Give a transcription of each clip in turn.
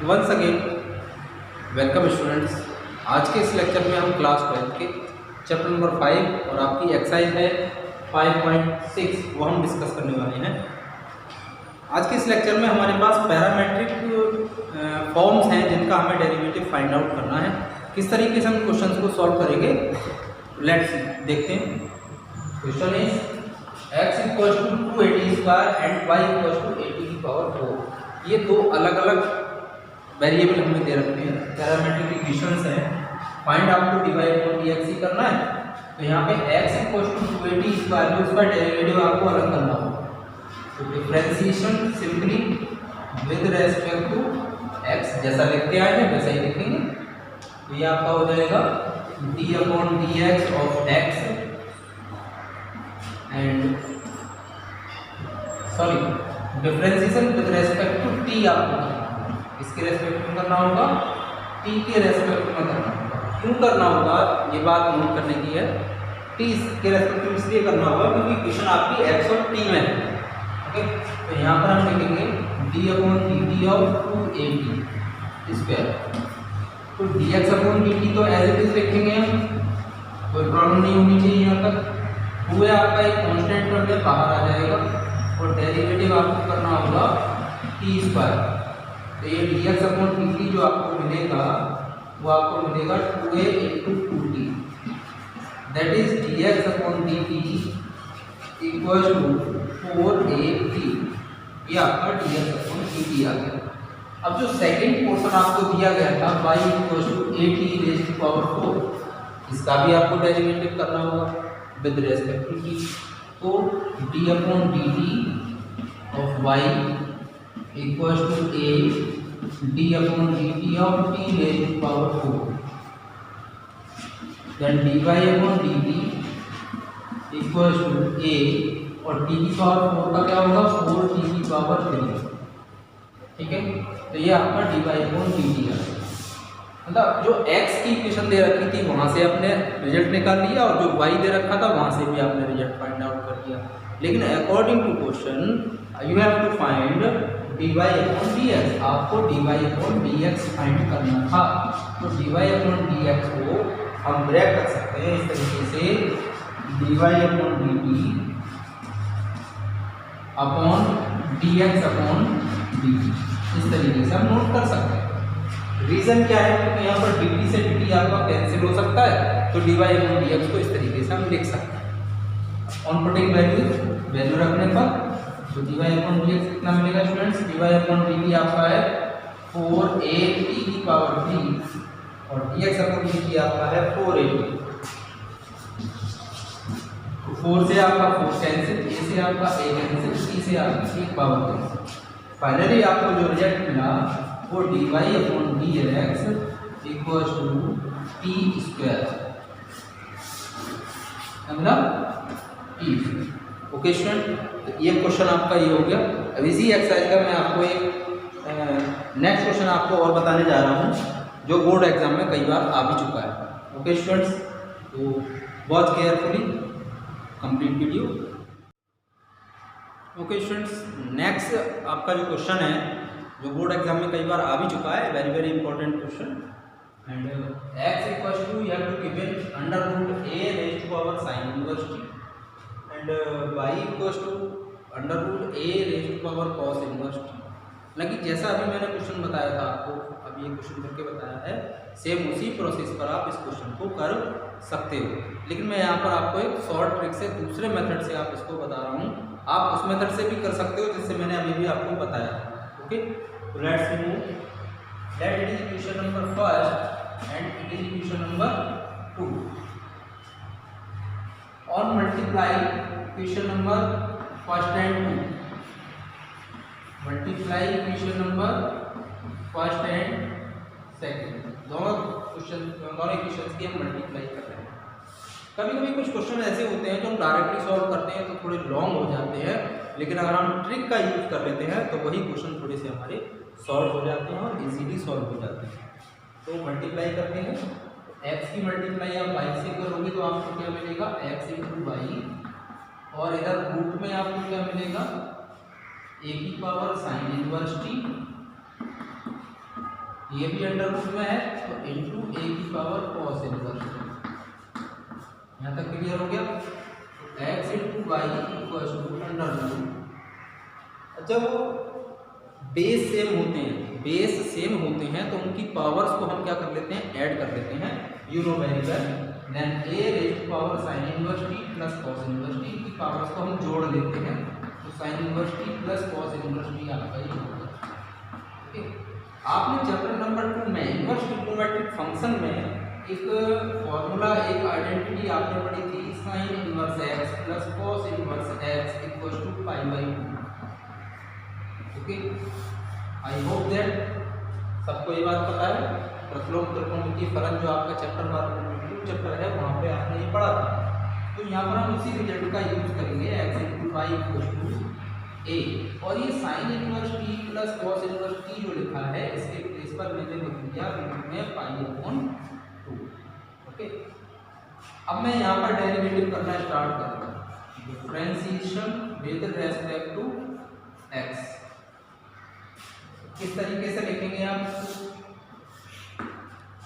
Once again welcome students. आज के इस लेक्चर में हम क्लास 12 के चैप्टर नंबर 5 और आपकी एक्सरसाइज है 5.6 वो हम डिस्कस करने वाले हैं। आज के इस लेक्चर में हमारे पास पैरामेट्रिक फॉर्म्स हैं जिनका हमें डेरिवेटिव फाइंड आउट करना है। किस तरीके से हम क्वेश्चंस को सॉल्व करेंगे लेट्स देखते हैं। Question is x equals to 280 and y equals to 80 की पावर 4। ये दो अलग अलग वेरिएबल हमें दे रखे हैं, पैरामेट्रिक इक्वेशंस हैं। फाइंड आपको dy अपॉन dx ही करना है। तो यहाँ पे x इक्वल्स टू 280 इस वैल्यू उसका डेरिवेटिव आपको अलग करना होगा। तो differentiation simply with respect to x जैसा लिखते आए हैं वैसा ही लिखेंगे। तो ये आपका हो जाएगा d upon dx of x and sorry differentiation with respect to t आपको इसके रेस्पेक्ट में करना होगा, t के रेस्पेक्ट में करना होगा। क्यों करना होगा ये बात नोट करने की है। t के रेस्पेक्ट में इसलिए करना होगा क्योंकि इक्वेशन आपकी x और t में है। ओके, तो यहाँ पर हम लिखेंगे d upon dt of 280 square. तो dx अपॉन dt तो एज इट इज लिखेंगे हम, कोई प्रॉब्लम नहीं होनी चाहिए यहाँ तक। हुए आपका एक कांस्टेंट टर्म में बाहर आ जाएगा और डेरिवेटिव आपको करना होगा t स्क्वायर। तो ये dx अपॉन dt जो आपको मिलेगा वो आपको मिलेगा 2a into 2t, that is dx upon dt equal to 4at। ये आपका dx अपॉन dt आ गया। अब जो सेकंड पोर्शन आपको दिया गया था y equal to at raise to power 4, इसका भी आपको डेरिवेटिव करना होगा विद रेस्पेक्ट टू t। तो d upon dt of y equals to a d upon dt of t raise to power 4, then dy upon dt equals to a और t की पावर 4 का क्या होगा 4t की पावर 3। ठीक है, तो ये आपका dy अपॉन dt है। मतलब जो x की इक्वेशन दे रखी थी वहां से आपने रिजल्ट निकाल लिया और जो y दे रखा था वहां से भी आपने रिजल्ट फाइंड आउट कर लिया। लेकिन according to question you have to find dy upon dx। आपको dy अपॉन dx फाइंड करना था। तो dy अपॉन dx को हम ब्रेक कर सकते हैं इस तरीके से dy upon dt upon dx upon dt, इस तरीके से हम नोट कर सकते हैं। रीजन क्या है क्योंकि यहाँ पर dt से dt आपका कैंसिल हो सकता है, तो dy अपॉन dx को इस तरीके से हम लिख सकते हैं। ऑन पुटिंग वैल्यू रखने पर तो dy अपॉन dx कितना मिलेगा स्टूडेंट्स, dy अपॉन dt आपका है 4at की पावर 3 और dx अपॉन dt आपका है 4at। 4 से आपका 4 कैंसिल, a से आपका a कैंसिल, c से आपकी एक पावर कैंसिल। फाइनली आपको जो रिजल्ट मिला वो dy upon dx equals to t square, मतलब t। ओके स्टूडेंट, तो ये क्वेश्चन आपका ये हो गया। अब इसी एक्सरसाइज का मैं आपको एक नेक्स्ट क्वेश्चन आपको और बताने जा रहा हूँ जो बोर्ड एग्जाम में कई बार आ भी चुका है। ओके स्टूडेंट्स, तो watch carefully complete video. Okay students, next आपका जो क्वेश्चन है जो बोर्ड एग्जाम में कई बार आ भी चुका है, very very important question. And x equals to you have to given under root a raise to power sin inverse t and y equals to under root a raise to power cos inverse t। लेकिन जैसा अभी मैंने question बताया था आपको, अभी ये question करके बताया है, सेम उसी प्रोसेस पर आप इस क्वेश्चन को कर सकते हो। लेकिन मैं यहाँ पर आपको एक शॉर्ट ट्रिक से दूसरे मेथड से आप इसको बता रहा हूँ। आप उस मेथड से भी कर सकते हो जिससे मैंने अभी भी आपको बताया था। ओके, तो let's move, let it is equation number first and it is equation number 2 on multiply equation number first and 2, multiply equation number first and second, दोनों इक्वेशंस की हम मल्टीप्लाई कर रहे हैं। कभी कभी कुछ क्वेश्चन ऐसे होते हैं जो हम डायरेक्टली सॉल्व करते हैं तो थोड़े लॉन्ग हो जाते हैं, लेकिन अगर हम ट्रिक का यूज कर लेते हैं तो वही क्वेश्चन थोड़े से हमारे सॉल्व हो जाते हैं और इजीली सॉल्व हो जाते हैं। तो मल्टीप्लाई करते हैं, x की मल्टीप्लाई आप y से करोगे तो आपको क्या मिलेगा x इंटू वाई, और इधर रूट में आपको क्या मिलेगा a की पावर sin इनवर्स t ये भी अंडर रूट में है तो इंटू ए की पावर कॉस इनवर्स। यहाँ तक क्लियर हो गया। X into Y equal to under root. जब बेस सेम होते हैं तो उनकी पावर्स को हम क्या कर लेते हैं, ऐड कर लेते हैं। You know very well. Then A raise to power sine inverse T plus cos inverse T की पावर्स को हम जोड़ लेते हैं तो sine inverse T plus cos inverse T आपका ये होगा। ओके, आपने चैप्टर नंबर 2 में इनवर्स ट्रिग्नोमेट्रिक फंक्शन में एक फॉर्मूला, एक आइडेंटिटी आपने पढ़ी थी, sine inverse x plus cos inverse x equal to pi by 2। Okay, I hope that सबको ये बात पता है। प्रतिलोम त्रिकोणमितीय फलन जो आपका चैप्टर है वहाँ पे आपने ये पढ़ा था। तो यहाँ पर हम उसी रिजल्ट का यूज करेंगे, x into Y equal to a. और ये sine inverse T plus cos inverse t जो लिखा है इसके प्लेस पर मैंने लिख दिया में पाई अपॉन 2। ओके, अब मैं यहाँ पर डेरिवेटिव करना स्टार्ट करूँगा। Differentiation with respect to x किस तरीके से लिखेंगे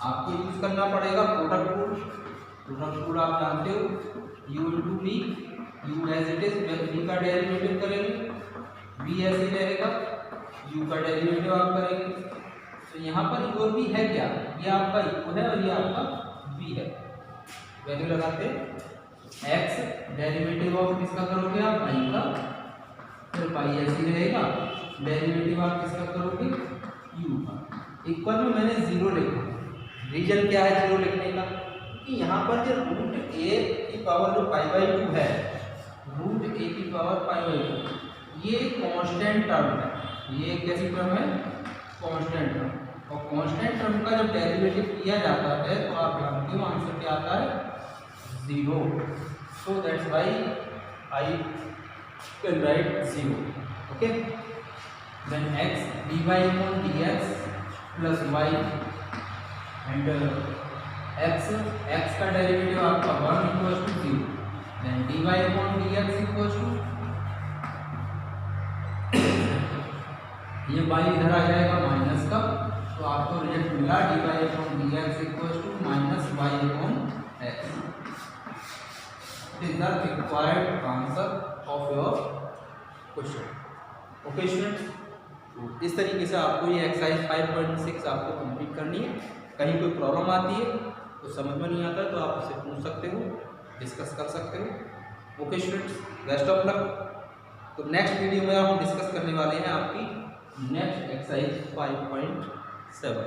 आपको यूज करना पड़ेगा प्रोडक्ट रूल आप जानते हो, u into v, u as it is, v का डेरिवेटिव करेंगे, v ऐसे रहेगा, u का डेरिवेटिव आप करेंगे। तो यहाँ पर और भी है क्या, ये आपका u है और ये आपका v है। वैल्यू लगाते x डेरिवेटिव ऑफ किसका करोगे आप, y का, फिर पाई ऐसे रहेगा, डेरिवेटिव आप किसका करोगे, u का। इक्वल में मैंने 0 लिखा। रीजन क्या है 0 लिखने का, कि यहाँ पर जो रूट ए की पावर जो पाई बाई 2 है, रूट ए की पावर पाई बाई 2 ये कांस्टेंट टर्म है। ये कैसी टर्म है, कांस्टेंट टर्म। और कांस्टेंट टर्म का जब डेरिवेटिव किया जाता है तो आप जानते हो आंसर क्या आता है, 0। So that's why I can write 0। Okay, then x dy upon dx plus y and x का डेरिवेटिव आपका 1 equals to 0, then dy upon dx equals to ये y इधर आ जाएगा माइनस का, तो आपको रिजल्ट मिला dy upon dx equals to minus y upon x। It is the required answer of your question. Okay students, तो इस तरीके से आपको ये एक्सरसाइज 5.6 आपको कंप्लीट करनी है। कहीं कोई प्रॉब्लम आती है तो समझ में नहीं आता है तो आप उससे पूछ सकते हो, डिस्कस कर सकते हो। Okay students, best of luck. तो नेक्स्ट वीडियो में हम डिस्कस करने वाले हैं आपकी नेक्स्ट एक्सरसाइज 5.7।